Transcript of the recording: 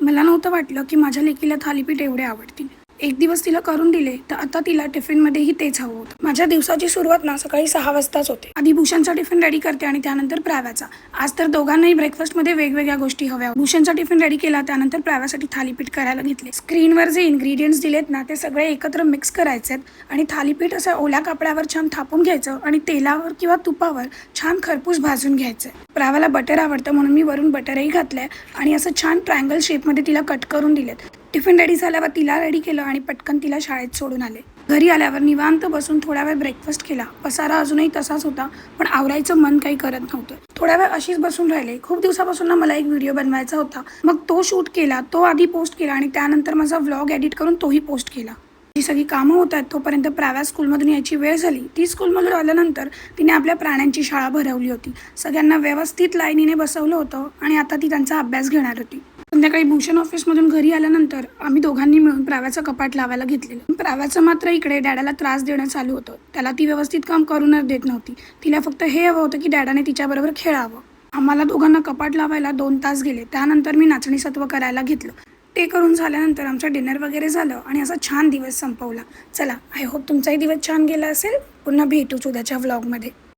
मला नव्हतं वाटलं की माझ्या लेकीला थालीपीठ एवढे आवडतील. एक दिवस तिला करून दिले तर आता तिला टिफिनमध्येही तेच हवं होतं. माझ्या दिवसाची सुरुवात ना सकाळी 6 वाजताच होते. आधी भूषणचा टिफिन रेडी करते आणि त्यानंतर प्राव्याचा. आज तर दोघांनाही ब्रेकफास्टमध्ये वेगवेगळ्या गोष्टी हव्या. भूषणचा टिफिन रेडी केला, त्यानंतर प्राव्यासाठी थालीपीठ करायला घेतले. स्क्रीनवर जे इन्ग्रेडियंट्स दिलेत ना ते सगळे एकत्र मिक्स करायचे आणि थालीपीठ असं ओल्या कापडावर छान थापून घ्यायचं आणि तेलावर किंवा तुपावर छान खरपूस भाजून घ्यायचं. प्राव्याला बटर आवडतं म्हणून मी वरून बटरही घातलंय आणि असं छान ट्रायंगल शेपमध्ये तिला कट करून दिलेत. टिफिन रेडी झाल्यावर तिला रेडी केलं आणि पटकन तिला शाळेत सोडून आले. घरी आल्यावर निवांत बसून थोडा वेळ ब्रेकफास्ट केला. पसारा अजूनही तसाच होता, पण आवरायचं मन काही करत नव्हतं. थोड्या वेळ अशीच बसून राहिले. खूप दिवसापासून ना मला एक व्हिडिओ बनवायचा होता. मग तो शूट केला, तो आधी पोस्ट केला आणि त्यानंतर माझा व्लॉग एडिट करून तोही पोस्ट केला. जी सगळी कामं होत आहेत तोपर्यंत प्राव्या स्कूलमधून यायची वेळ झाली. ती स्कूलमधून आल्यानंतर तिने आपल्या प्राण्यांची शाळा भरवली होती. सगळ्यांना व्यवस्थित लाईनीने बसवलं होतं आणि आता ती त्यांचा अभ्यास घेणार होती. संध्याकाळी भूषण ऑफिसमधून घरी आल्यानंतर आम्ही दोघांनी मिळून प्राव्याचं कपाट लावायला घेतलेलं. प्राव्याचं मात्र इकडे डॅडाला त्रास देणं चालू होतं. त्याला ती व्यवस्थित काम करूनच देत नव्हती. तिला फक्त हे हवं होतं की डॅडाने तिच्याबरोबर खेळावं. आम्हाला दोघांना कपाट लावायला 2 तास गेले. त्यानंतर मी नाचणी सत्व करायला घेतलं. ते करून झाल्यानंतर आमचं डिनर वगैरे झालं आणि असा छान दिवस संपवला. चला, आय होप तुमचाही दिवस छान गेला असेल. पुन्हा भेटूच उद्याच्या व्लॉगमध्ये.